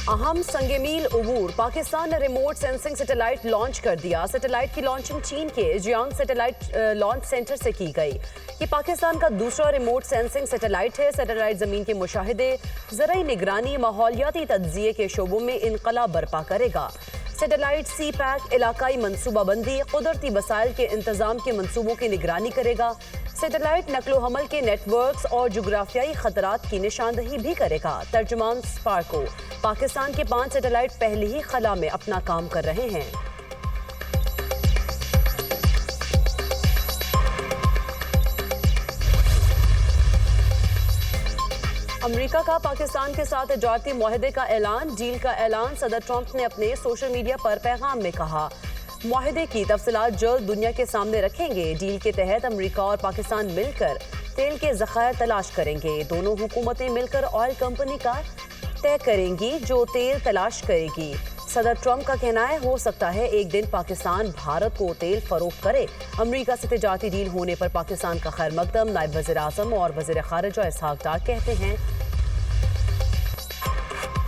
अहम संगमील उबूर, पाकिस्तान ने remote sensing satellite launch कर दिया। सैटेलाइट की लॉन्चिंग चीन के जियांग सैटेलाइट लॉन्च सेंटर से की गई। ये पाकिस्तान का दूसरा रिमोट सेंसिंग सैटेलाइट है। सैटेलाइट जमीन के मुशाहिदे, ज़राई निगरानी, माहौलियाती तज्ज़िये के शोबों में इनकलाब बर्पा करेगा। सैटेलाइट सी पैक इलाकाई मनसूबाबंदी, कुदरती वसाइल के इंतजाम के मनसूबों की निगरानी करेगा। सैटेलाइट नकलो हमल के नेटवर्क्स और जुग्राफियाई खतरात की निशानदही भी करेगा। तर्जुमान स्पार्को, पाकिस्तान के 5 सैटेलाइट पहले ही खला में अपना काम कर रहे हैं। अमेरिका का पाकिस्तान के साथ तजारती मुआहदे का ऐलान। डील का ऐलान सदर ट्रंप ने अपने सोशल मीडिया पर पैगाम में कहा। मुआहदे की तफसीलात जल्द दुनिया के सामने रखेंगे। डील के तहत अमेरिका और पाकिस्तान मिलकर तेल के ज़खायर तलाश करेंगे। दोनों हुकूमतें मिलकर ऑयल कंपनी का तय करेंगी जो तेल तलाश करेगी। सदर ट्रंप का कहना है, हो सकता है एक दिन पाकिस्तान भारत को तेल फरोख्त करे। अमेरिका से तिजारती डील होने पर पाकिस्तान का खैर मकदम। नायब वज़ीर आज़म और वज़ीर ख़ारिजा इसहाक़ डार कहते हैं,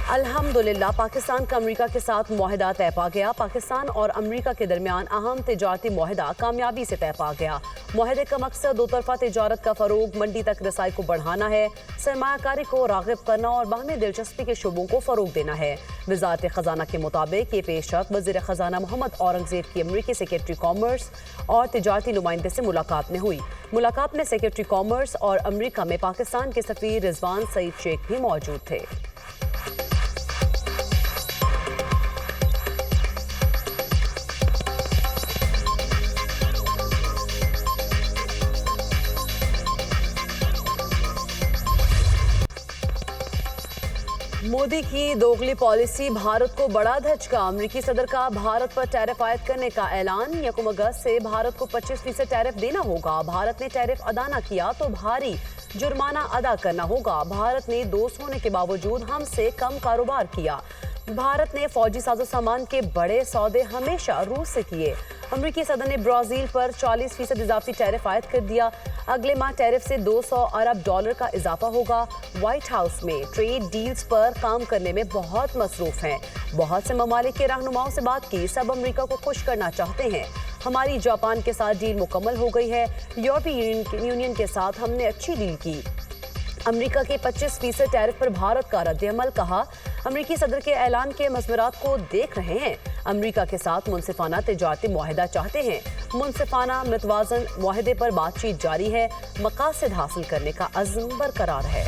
अल्हम्दुलिल्लाह पाकिस्तान का अमेरिका के साथ मुआहदा तय पा गया। पाकिस्तान और अमेरिका के दरमियान अहम तिजारती मुआहदा कामयाबी से तय पा गया। मुआहदे का मकसद दो तरफा तिजारत का फ़रोग, मंडी तक रसाई को बढ़ाना है, सरमायाकारी को राग़िब करना और बाहमी दिलचस्पी के शोबों को फ़रोग देना है। वज़ारत ख़ज़ाना के मुताबिक ये पेशरफ्त वज़ीर ख़ज़ाना मोहम्मद औरंगज़ेब की अमरीकी सेक्रेटरी कॉमर्स और तिजारती नुमाइंदे से मुलाकात में हुई। मुलाकात में सेक्रेटरी कॉमर्स और अमरीका में पाकिस्तान के सफ़ीर रिजवान सईद शेख भी मौजूद थे। मोदी की दोगली पॉलिसी, भारत को बड़ा धचका। अमेरिकी सदर का भारत पर टैरिफ आयद करने का ऐलान। 1 अगस्त से भारत को 25% टैरिफ देना होगा। भारत ने टैरिफ अदा न किया तो भारी जुर्माना अदा करना होगा। भारत ने दोस्त होने के बावजूद हमसे कम कारोबार किया। भारत ने फौजी साजो सामान के बड़े सौदे हमेशा रूस से किए। अमेरिकी सदर ने ब्राज़ील पर 40% इजाफी टैरिफ आयद कर दिया। अगले माह टैरिफ से $200 अरब का इजाफा होगा। व्हाइट हाउस में ट्रेड डील्स पर काम करने में बहुत मसरूफ हैं। बहुत से ममालिक के रहनुमाओं से बात की, सब अमेरिका को खुश करना चाहते हैं। हमारी जापान के साथ डील मुकम्मल हो गई है। यूरोपीय यूनियन के साथ हमने अच्छी डील की। अमेरिका के 25% टैरिफ पर भारत का रद्द-ए-अमल, कहा। अमेरिकी सदर के ऐलान के मज़मरात को देख रहे हैं। अमेरिका के साथ मुनसिफाना तिजारती मुआहदा चाहते हैं। मुनसिफाना मतवाज़न मुआहदे पर बातचीत जारी है। मकासद हासिल करने का अज़्म बरकरार है।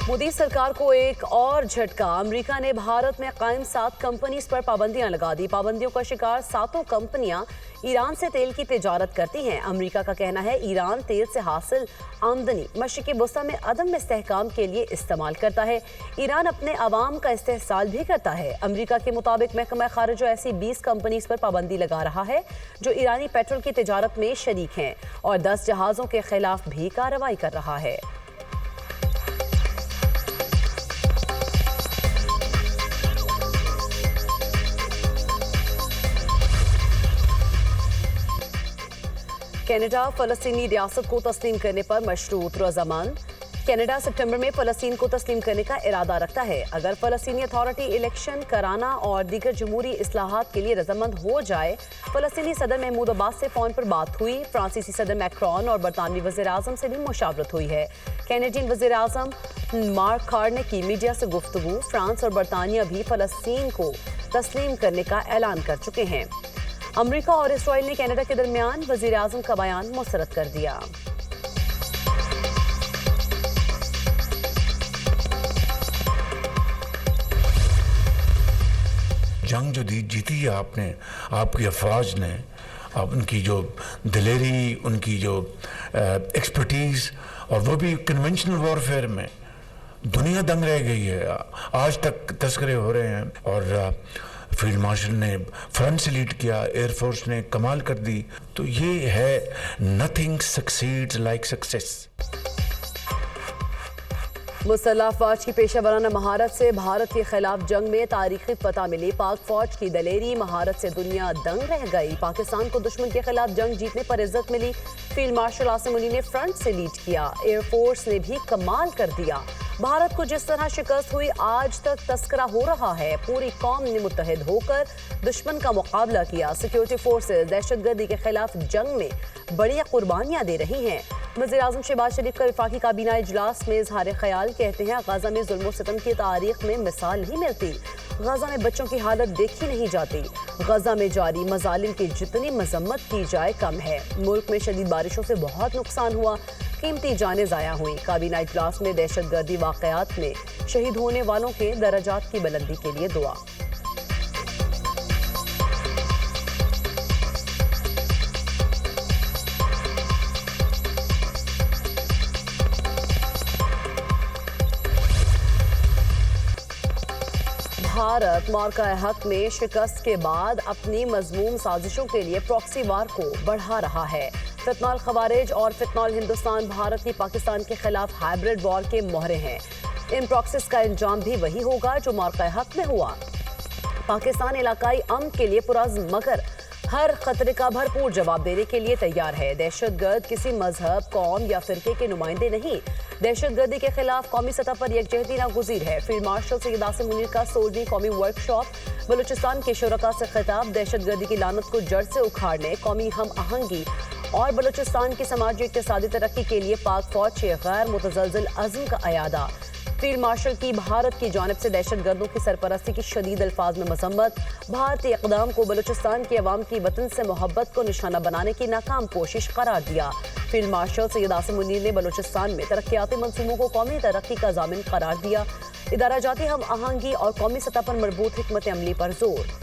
मोदी सरकार को एक और झटका। अमेरिका ने भारत में कायम 7 कंपनीज पर पाबंदियां लगा दी। पाबंदियों का शिकार 7 कंपनियां ईरान से तेल की तिजारत करती हैं। अमेरिका का कहना है, ईरान तेल से हासिल आमदनी मशरिक़ी वस्ता में अदम इस्तेहकाम के लिए इस्तेमाल करता है। ईरान अपने अवाम का इस्तेहसाल भी करता है। अमेरिका के मुताबिक महकमा ख़ारिजा ऐसी 20 कंपनीज पर पाबंदी लगा रहा है जो ईरानी पेट्रोल की तिजारत में शरीक हैं और 10 जहाज़ों के खिलाफ भी कार्रवाई कर रहा है। कनाडा फ़लस्तीनी रियासत को तस्लीम करने पर मशरूत रज़ामंद। कनाडा सितंबर में फ़लस्तीन को तस्लीम करने का इरादा रखता है। अगर फ़लस्तीनी अथॉरिटी इलेक्शन कराना और दीगर जमहूरी इस्लाहात के लिए रज़ामंद हो जाए। फ़लस्तीनी सदर महमूद अब्बास से फ़ोन पर बात हुई। फ्रांसीसी सदर मैक्रोन और बरतानवी वज़ीर आज़म से भी मुशावरत हुई है। कैनेडियन वज़ीर आज़म मार्क कार्ने की मीडिया से गुफ्तगू। फ्रांस और बरतानिया भी फ़लस्तीन को तस्लीम करने का ऐलान कर चुके हैं। अमेरिका और इसराइल ने कनाडा के दरमियान वज़ीर आज़म का बयान मुस्तरद कर दिया। जंग जो जीती है आपने, आपकी अफवाज ने, उनकी जो दिलेरी, उनकी जो एक्सपर्टीज़, और वो भी कन्वेंशनल वॉरफेयर में, दुनिया दंग रह गई है। आज तक तस्करे हो रहे हैं और फील्ड मार्शल ने फ्रंट से लीड किया, एयरफोर्स ने कमाल कर दी। तो ये है, नथिंग सक्सीड्स लाइक सक्सेस। मुसल्लह अफवाज की पेशा वराना महारत से भारत के खिलाफ जंग में तारीखी फतह मिली। पाक फौज की दलेरी महारत से दुनिया दंग रह गई। पाकिस्तान को दुश्मन के खिलाफ जंग जीतने पर इज्जत मिली। फील्ड मार्शल आसिम मुनी ने फ्रंट से लीड किया। एयरफोर्स ने भी कमाल कर दिया। भारत को जिस तरह शिकस्त हुई आज तक तस्करा हो रहा है। पूरी कौम ने मुत्तहिद होकर दुश्मन का मुकाबला किया। सिक्योरिटी फोर्सेज दहशतगर्दी के खिलाफ जंग में बड़ी कुर्बानियां दे रही हैं। वज़ीर-ए-आज़म शहबाज शरीफ का वफाकी काबीना इजलास में इजहार ख्याल, कहते हैं गाजा में जुल्म सितम की तारीख में मिसाल नहीं मिलती। गाजा में बच्चों की हालत देखी नहीं जाती। गाजा में जारी मजालिम की जितनी मजम्मत की जाए कम है। मुल्क में शदीद बारिशों से बहुत नुकसान हुआ, कीमती जानें ज़ाया हुई। काबीना इजलास में दहशतगर्दी वाक़यात में शहीद होने वालों के दर्जात की बुलंदी के लिए दुआ। भारत मौका हक में शिकस्त के बाद अपनी मजमूम साजिशों के लिए प्रॉक्सी वार को बढ़ा रहा है। फितनॉल खवारिज और फितनॉल हिंदुस्तान भारत की पाकिस्तान के खिलाफ हाइब्रिड वॉर के मोहरे हैं। इन प्रॉक्सीज का अंजाम भी वही होगा जो मौका हक में हुआ। पाकिस्तान इलाकाई अमन के लिए पुरअज़्म मगर हर खतरे का भरपूर जवाब देने के लिए तैयार है। दहशतगर्द किसी मजहब, कौम या फिरके के नुमाइंदे नहीं। दहशतगर्दी के खिलाफ कौमी सतह पर यकजहती नागुज़ीर है। फील्ड मार्शल सैयद आसिम मुनीर का 16वीं कौमी वर्कशॉप। बलूचिस्तान के शुरका से खिताब। दहशतगर्दी की लानत को जड़ से उखाड़ने, कौमी हम आहंगी और बलूचिस्तान की समाजी इक़्तिसादी तरक्की के लिए पाक फौज के गैर मुतज़लज़िल अज़्म का अयादा। फील्ड मार्शल की भारत की जानिब से दहशतगर्दों की सरपरस्ती की शदीद अल्फाज में मजम्मत। भारतीय इक़दाम को बलूचिस्तान की अवाम की वतन से मोहब्बत को निशाना बनाने की नाकाम कोशिश करार दिया। फील्ड मार्शल सैयद आसिम मुनीर ने बलूचिस्तान में तरक्याती मंसूबों को कौमी तरक्की का ज़ामिन करार दिया। इदारा जाती हम आहंगी और कौमी सतह पर मरबूत हिकमत अमली पर जोर।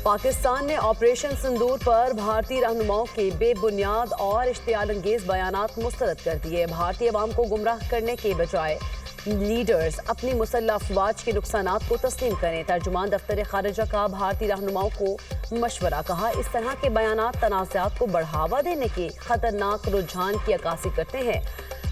पाकिस्तान ने ऑपरेशन सिंदूर पर भारतीय रहनुमाओं के बेबुनियाद और इश्तियाल अंगेज बयानात मुस्तरद कर दिए। भारतीय अवाम को गुमराह करने के बजाय लीडर्स अपनी मुसल्लह अफवाज के नुकसानात को तस्लीम करें। तर्जुमान दफ्तर खारिजा का भारतीय रहनुमाओं को मशवरा। कहा, इस तरह के बयानात तनाज़ात को बढ़ावा देने के खतरनाक रुझान की अक्कासी करते हैं।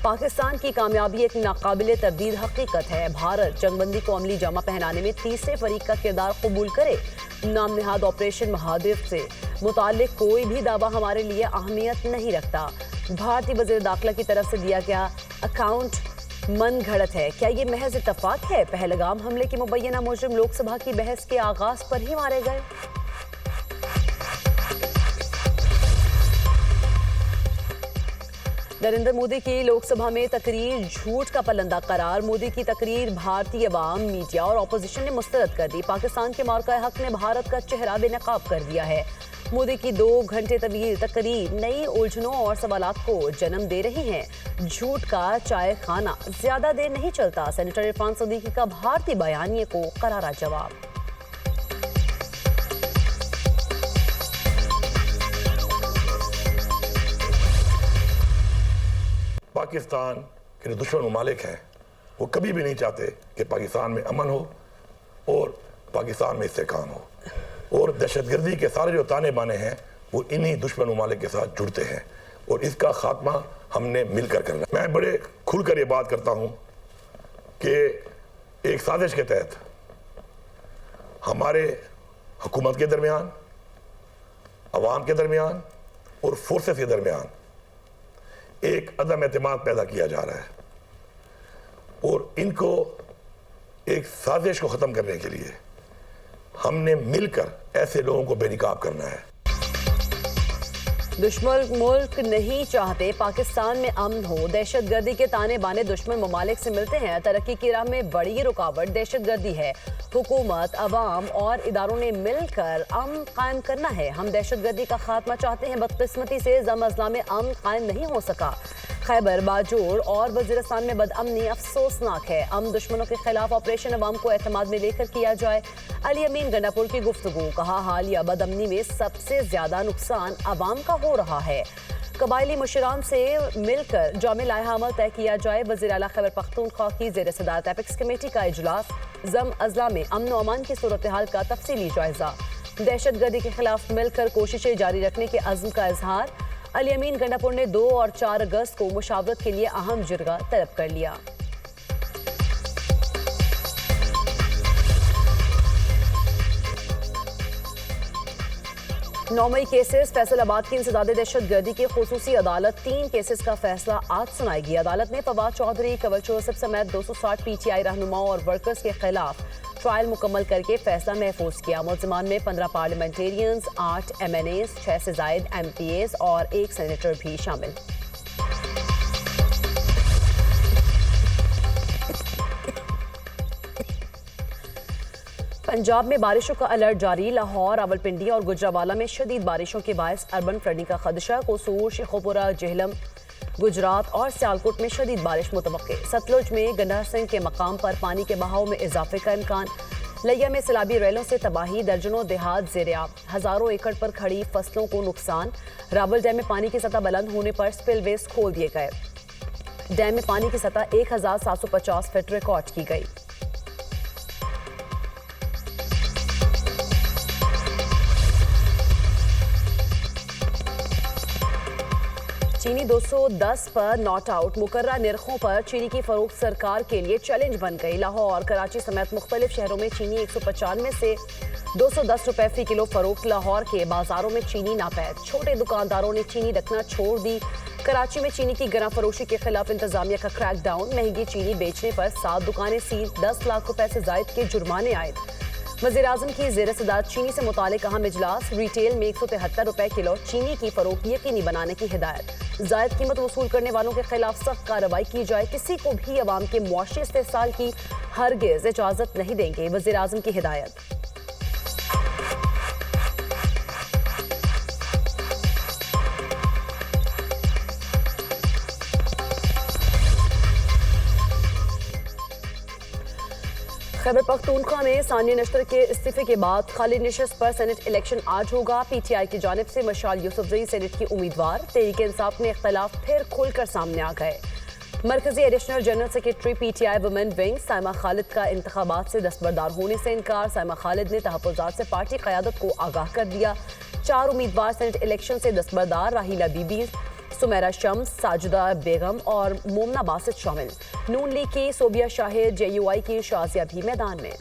पाकिस्तान की कामयाबी एक नाकाबिले तरदीद हकीकत है। भारत जंगबंदी को अमली जामा पहनाने में तीसरे फरीक का किरदार कबूल करे। नाम निहाद ऑपरेशन महादेव से मुताल्लिक कोई भी दावा हमारे लिए अहमियत नहीं रखता। भारतीय वज़ीर दाखिला की तरफ से दिया गया अकाउंट मन घड़त है। क्या ये महज इत्तफाक है? पहलगाम हमले के मुबैना मुजरिम लोकसभा की बहस के आगाज पर ही मारे गए। नरेंद्र मोदी की लोकसभा में तकरीर झूठ का पलंदा करार। मोदी की तकरीर भारतीय अवाम, मीडिया और अपोजिशन ने मुस्तरद कर दी। पाकिस्तान के मौका हक ने भारत का चेहरा बेनकाब कर दिया है। मोदी की 2 घंटे तवील तकरीर नई उलझनों और सवालात को जन्म दे रही हैं। झूठ का चाय खाना ज्यादा देर नहीं चलता। सेनेटर इरफान सदीकी का भारतीय बयानिए को करारा जवाब। पाकिस्तान के जो दुश्मन ममालिक हैं वो कभी भी नहीं चाहते कि पाकिस्तान में अमन हो और पाकिस्तान में इस्तेहकाम हो, और दहशतगर्दी के सारे जो ताने बाने हैं वो इन्हीं दुश्मन ममालिक के साथ जुड़ते हैं और इसका खात्मा हमने मिलकर करना है। मैं बड़े खुलकर ये बात करता हूँ कि एक साजिश के तहत हमारे हुकूमत के दरमियान, अवाम के दरमियान और फोर्सेस के दरमियान एक अदम एतमाद पैदा किया जा रहा है और इनको एक साजिश को ख़त्म करने के लिए हमने मिलकर ऐसे लोगों को बेनकाब करना है। दुश्मन मुल्क नहीं चाहते पाकिस्तान में अमन हो। दहशतगर्दी के ताने बाने दुश्मन ममालिक से मिलते हैं। तरक्की की राह में बड़ी रुकावट दहशतगर्दी है। हुकूमत, अवाम और इदारों ने मिलकर अमन कायम करना है। हम दहशतगर्दी का खात्मा चाहते हैं। बदकिस्मती से जम अजला में अमन कायम नहीं हो सका। खैबर, बाजोर और वजीरिस्तान में बदअमनी अफसोसनाक है। हम दुश्मनों के खिलाफ ऑपरेशन अवाम को एतमाद में लेकर किया जाए। अली अमीन गंडापुर की गुफ्तगू। कहा, हालिया बदअमनी में सबसे ज्यादा नुकसान अवाम का हो रहा है। कबायली मुशरान से मिलकर जामे लाइहा अमल तय किया जाए। वज़ीर आला खैबर पख्तूनख्वा की ज़ेर सदारत एपेक्स कमेटी का इजलास। जम अजला में अमन व अमान की सूरत हाल का तफसीली जायजा। दहशतगर्दी के खिलाफ मिलकर कोशिशें जारी रखने के अज़्म का इजहार। अली अमीन गंडापुर ने 2 और 4 अगस्त को मुशावरत के लिए अहम जिरगा तलब कर लिया। 9 मई केसेस फैसल आबाद की इंसदाद दहशत गर्दी की खुसूसी अदालत 3 केसेस का फैसला आज सुनाएगी। अदालत ने फवाद चौधरी, कंवर जोसेफ समेत 260 PTI रहनुमाओं और वर्कर्स के खिलाफ ट्रायल मुकम्मल करके फैसला महफूज किया। मुलजमान में 15 पार्लियामेंटेरियंस, 8 MNAs, 6 से जायद MPAs और 1 सेनेटर भी शामिल। पंजाब में बारिशों का अलर्ट जारी। लाहौर, रावलपिंडी और गुजरावाला में शदीद बारिशों के बायस अर्बन फ्लडिंग का खदशा। कसूर, शेखोपुरा, जेहलम, गुजरात और सियालकोट में शदीद बारिश मुतवक्के। सतलुज में गंडा सिंह के मकाम पर पानी के बहाव में इजाफे का इम्कान। लिया में सैलाबी रेलों से तबाही, दर्जनों देहात ज़ेर-ए-आब, हज़ारों एकड़ पर खड़ी फसलों को नुकसान। रावल डैम में पानी की सतह बुलंद होने पर स्पिलवेज खोल दिए गए। डैम में पानी की सतह 1750 फीट रिकॉर्ड की गई। चीनी 210 पर नॉट आउट। मुकर्रा निरखों पर चीनी की फरोख्त सरकार के लिए चैलेंज बन गई। लाहौर, कराची समेत मुख्तलिफ शहरों में चीनी 195 से 210 रुपए फी किलो फरोख्त। लाहौर के बाजारों में चीनी नापैद। छोटे दुकानदारों ने चीनी रखना छोड़ दी। कराची में चीनी की गना फरोशी के खिलाफ इंतजामिया का क्रैकडाउन। महंगी चीनी बेचने पर 7 दुकानें सील, 10 लाख रुपए से जायद के जुर्माने आए। वज़ीर-ए-आज़म की ज़ेर-ए-सदारत चीनी से मुतालिक अहम इजलास। रिटेल में 173 रुपए किलो चीनी की फरोख्त यकीनी बनाने की हिदायत। जायद कीमत वसूल करने वालों के खिलाफ सख्त कार्रवाई की जाए। किसी को भी अवाम के मुआशी इस्तेहसाल की हरगिज़ इजाज़त नहीं देंगे। वज़ीर-ए-आज़म की हिदायत। खैबर पख्तूनख्वा में सानिया नश्तर के इस्तीफे के बाद खाली नशिस्त पर सेनेट इलेक्शन आज होगा। PTI की जानिब से मशाल यूसुफजई सेनेट की उम्मीदवार। तहरीक इंसाफ में इख्तलाफ फिर खुलकर सामने आ गए। मरकजी additional general secretary PTI women wing Saima Khalid का इंतखाबात से दस्तबरदार होने से इनकार। साइमा खालिद ने तहफ़्फ़ुज़ात से पार्टी क़यादत को आगाह कर दिया। 4 उम्मीदवार सेनेट इलेक्शन से दस्तबरदार। राहीला बीबी, सुमेरा शम्स, साजिदा बेगम और मोमना बासित शामिल। नून लीग की सोबिया शाहिद, JUI की शाजिया भी मैदान में।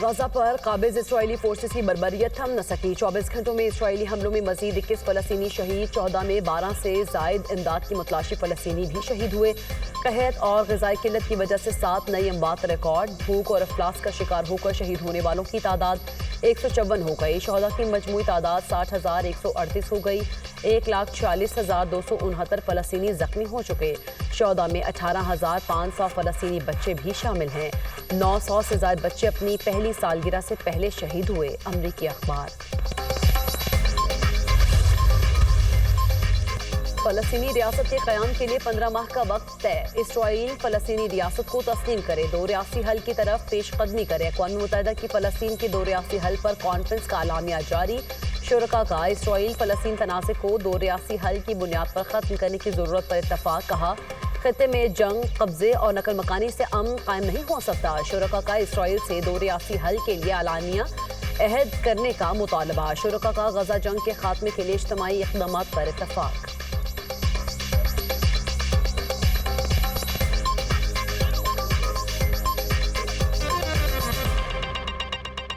गजा पर काबिज इसराइली फोर्सेस की बर्बरियत थम न सकी। 24 घंटों में इसराइली हमलों में मजीद 21 फ़लस्तीनी शहीद। 14 में 12 से जायद इमदाद की मुतलाशी फ़लस्तीनी भी शहीद हुए। कहत और ग़िज़ाई किल्लत की वजह से 7 नई अमवात रिकॉर्ड। भूख और अफलास का शिकार होकर शहीद होने वालों की तादाद 154 हो गई। शहदा की मजमूई तादाद 60,138 हो गई। 1,40,269 फ़लस्तीनी ज़ख्मी हो चुके। शहदा में 18,500 फ़लस्तीनी बच्चे भी शामिल हैं। 900 से ज़ायद बच्चे अपनी पहली सालगिरह से पहले शहीद हुए। अमरीकी अखबार। फ़लस्तीनी रियासत के क़याम के लिए 15 माह का वक्त तय। इसराइल फ़लस्तीनी रियासत को तस्लीम करे, 2 रियासी हल की तरफ पेशकदमी करे। अक़वाम मुत्तहिदा की फ़लस्तीन के 2 रियासी हल पर कॉन्फ्रेंस का एलामिया जारी। शुरका का इसराइल फ़लस्तीन तनाज़े को 2 रियासी हल की बुनियाद पर ख़त्म करने की ज़रूरत पर इत्तफ़ाक़। कहा, खत्ते में जंग, कब्जे और नकल मकानी से अमन कायम नहीं हो सकता। शुरका का इसराइल से 2 रियासी हल के लिए एलानिया अहद करने का मुतालबा। शुरका का गजा जंग के खात्मे के लिए इज्तिमाई इक़दामात पर इत्तफ़ाक़।